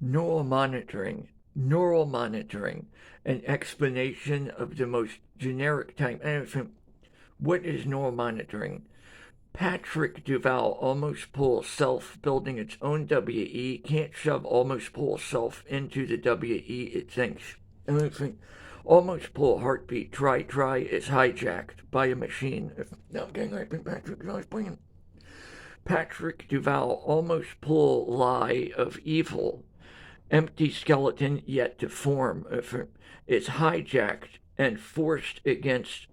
Neural monitoring. Neural monitoring. An explanation of the most generic type. What is neural monitoring? Patrick DuVal, almost pull self building its own WE, can't shove almost pull self into the WE it thinks. Almost pull heartbeat, try is hijacked by a machine. No, I'm getting right, Patrick, I was playing. Patrick DuVal, almost pull lie of evil, empty skeleton yet to form. It's hijacked and forced against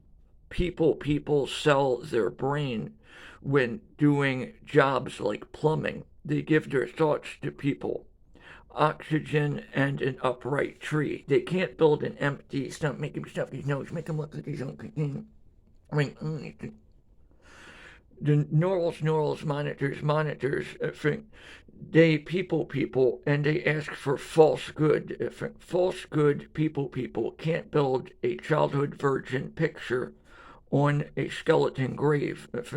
people. People sell their brain when doing jobs like plumbing. They give their thoughts to people. Oxygen and an upright tree. They can't build an empty, stop making stuff his nose, make him look like he's own contain. I mean, the neurals, monitors, they people, and they ask for false good. If false good, people can't build a childhood virgin picture on a skeleton grave. If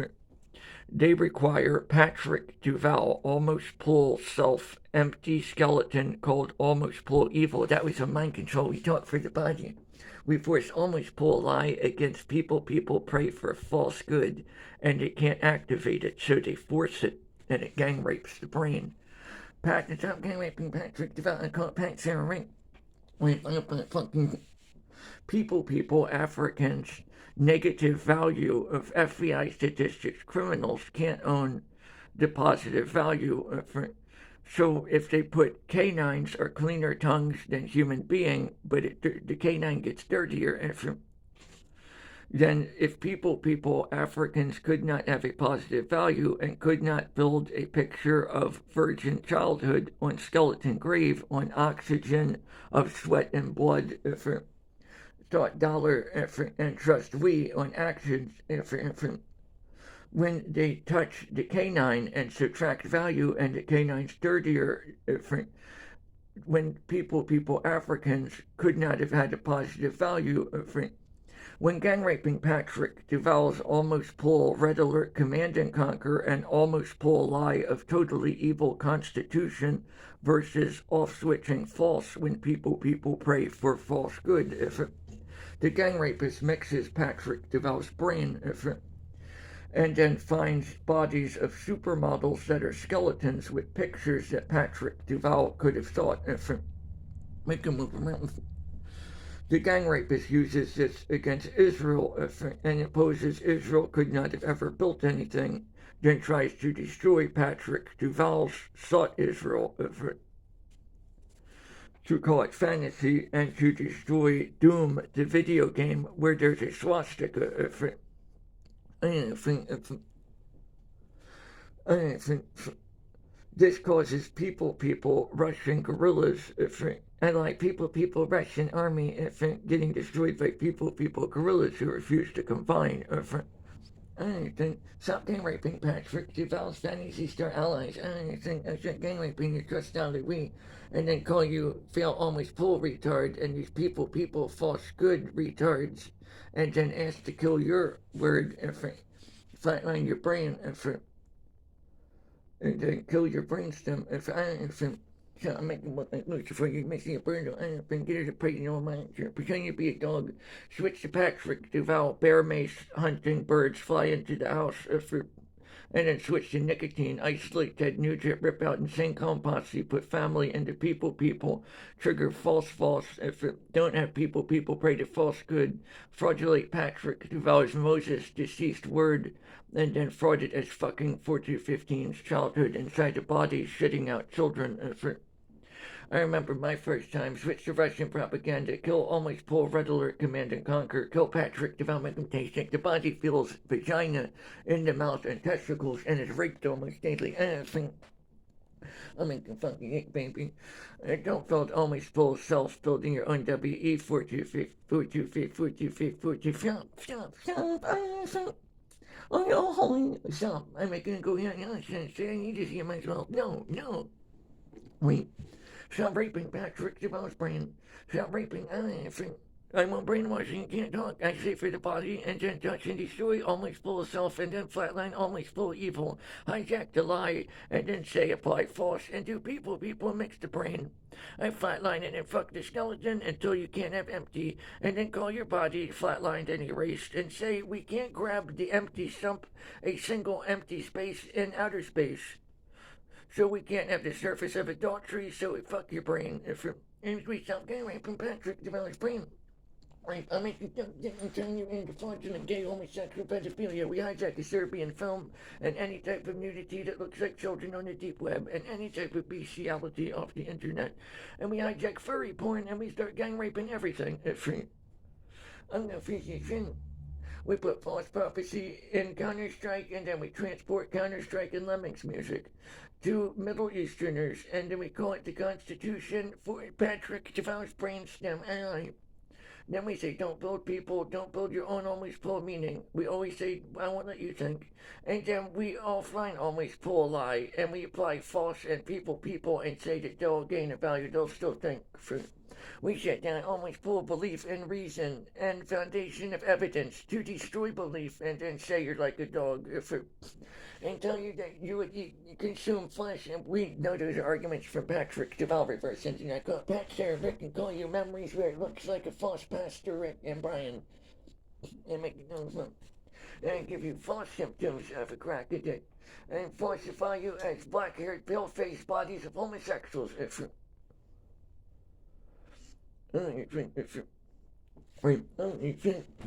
they require Patrick DuVal, almost pull self, empty skeleton called almost pull evil. That was a mind control we taught for the body. We force almost pull lie against people. People pray for false good, and they can't activate it, so they force it, and it gang rapes the brain. Pat, the top gang raping Patrick DuVal, I call it Pat Sarah Ring. Wait, I'm gonna fucking Africans, negative value of FBI statistics. Criminals can't own the positive value of. So if they put canines are cleaner tongues than human being, but the canine gets dirtier, then if Africans could not have a positive value and could not build a picture of virgin childhood on skeleton grave on oxygen of sweat and blood, thought dollar and trust we on actions, when they touch the canine and subtract value and the canine's dirtier, when Africans could not have had a positive value, when gang raping Patrick DuVal's almost pull red alert command and conquer and almost pull lie of totally evil constitution versus off switching false when people pray for false good. If the gang rapist mixes Patrick DuVal's brain, and then finds bodies of supermodels that are skeletons with pictures that Patrick DuVal could have thought. Make them move around. The gang rapist uses this against Israel and imposes Israel could not have ever built anything, then tries to destroy Patrick DuVal's sought Israel to call it fantasy and to destroy Doom, the video game where there's a swastika. This causes people, Russian guerrillas, and like people, Russian army, getting destroyed by people, guerrillas who refuse to combine. Stop gang raping Patrick DuVal's fantasy star allies. Gang raping your trust dollar we, and then call you fail almost pull retard, and these people, false good retards, and then ask to kill your word, flatline your brain, and then kill your brainstem. So I'm making what like Lucifer, you may see a burn. I have been getting to pray in your mind. Pretend you be a dog. Switch to Patrick DuVal, bear mace, hunting birds, fly into the house, and then switch to nicotine, isolate Ted Nugent, rip out insane compost, you put family into people, trigger false, if it don't have people, pray to false good, fraudulate Patrick DuVal's Moses, deceased word, and then frauded as fucking 4215's childhood inside the body, shitting out children. I remember my first time, switch to Russian propaganda, kill almost pull red alert command and conquer, kill Patrick DuVal, make him taste sick. The body feels vagina in the mouth and testicles and is raped almost daily. I make a fucking ick, baby. Don't build almost full self building your own WE 425. Stop. Stop. I'm making it go here. I need to see myself. No. Wait. Stop raping Patrick DuVal's brain. Stop raping. I want brainwashing, you can't talk. I say for the body, and then touch and destroy, always full of self, and then flatline, always full of evil. Hijack the lie, and then say apply false, and do people mix the brain. I flatline and then fuck the skeleton until you can't have empty, and then call your body flatlined and erased, and say we can't grab the empty stump, a single empty space in outer space. So we can't have the surface of a adultery, so we fuck your brain. And we stop getting raped from Patrick DuVal's brain. I make you turn you into fraudulent gay homosexual pedophilia. We hijack a Serbian film and any type of nudity that looks like children on the deep web and any type of bestiality off the internet. And we hijack furry porn and we start gang raping everything. Unofficiation. We put false prophecy in Counter-Strike and then we transport Counter-Strike and Lemmings music to Middle Easterners and then we call it the Constitution for Patrick DuVal's brainstem AI. Then we say, don't build people, don't build your own, always pull meaning. We always say, I won't let you think. And then we offline always pull a lie, and we apply false and people, and say that they'll gain a value, they'll still think. We shut down always pull belief and reason and foundation of evidence to destroy belief, and then say you're like a dog. And tell you that you would eat, you consume flesh, and we know those are arguments from Patrick DuVal reverse engineer. Pat Sarah Rick can call you memories where it looks like a false pastor Rick and Brian, and make it know and give you false symptoms of a crack addict, and falsify you as black-haired, pale-faced bodies of homosexuals.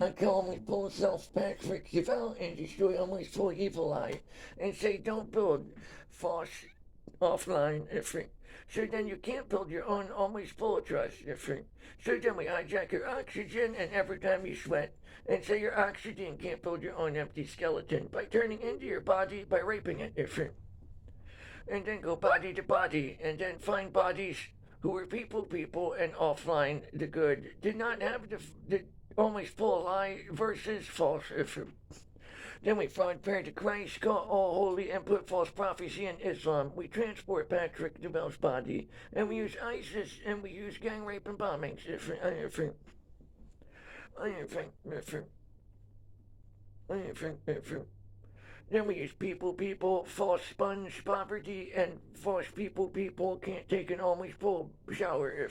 I call me full self Patrick DuVal and destroy almost full evil eye and say don't build false offline so then you can't build your own always full of trust so then we hijack your oxygen and every time you sweat and say your oxygen can't build your own empty skeleton by turning into your body by raping it and then go body to body and then find bodies who were people, and offline the good, did not have the always full lie versus false. Then we fraud prayer to Christ, call all holy, and put false prophecy in Islam. We transport Patrick DuVal's body, and we use ISIS, and we use gang rape and bombings. Then we use people, false sponge poverty, and false people can't take an always full shower.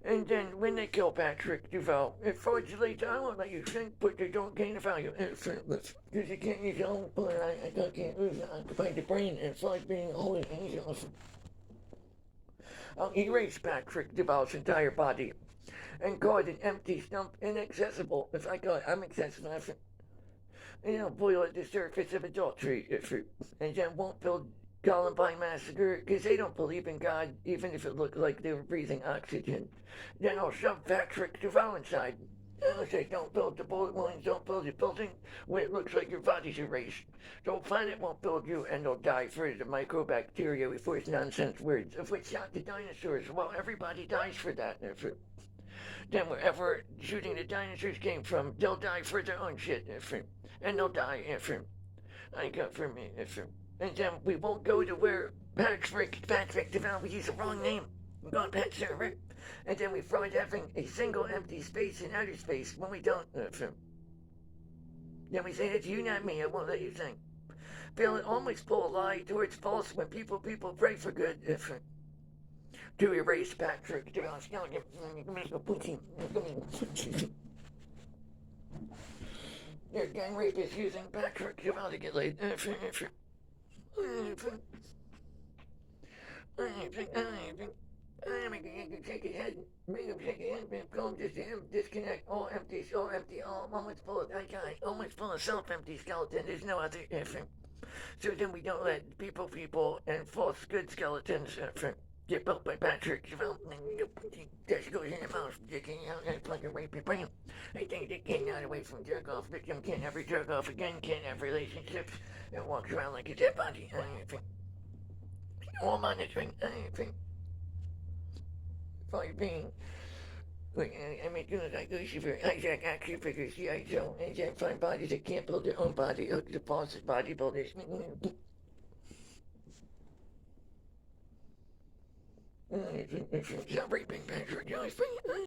And then when they kill Patrick DuVal, it fraudulates, I won't let you think, but they don't gain a value. Because you can't use your own blood, I can't lose it, occupy the brain, and it's like being a holy angel. I'll erase Patrick DuVal's entire body and call it an empty stump inaccessible. If I call it, I'm accessible. Boil at the surface of adultery, and then won't build Columbine massacre because they don't believe in God, even if it looked like they were breathing oxygen. Then I'll shove Patrick DuVal inside. I'll say, don't build the bullet wounds, don't build a building when it looks like your body's erased. The whole planet won't build you, and they'll die for the microbacteria with forced nonsense words, of which shot the dinosaurs. Well, everybody dies for that. Then wherever shooting the dinosaurs came from, they'll die for their own shit. And they'll die I got for me and then we won't go to where Patrick DuVal, we use the wrong name. We're going Pat Server. And then we fraud having a single empty space in outer space when we don't. Then we say it's you, not me. I won't let you think. Feeling always full lie towards false when people pray for good. To erase Patrick DuVal's Their gang rapists using Patrick DuVal to get laid. Shake his head, make him shake his head, call him disconnect, all empty, almost full of that guy, almost full of self-empty skeleton, there's no other So then we don't let people and false good skeletons get built by Patrick DuVal. Just goes in the mouth, sticking out like a rapey brain. I think they can't get away from jerk off victim, can't ever jerk off again, can't have relationships, and walks around like a dead body. All monitoring, for being. I mean, doing like Lucifer, hijack action figures, CI Joe, and then find bodies that can't build their own body, hook the false bodybuilders. Stop raping Patrick.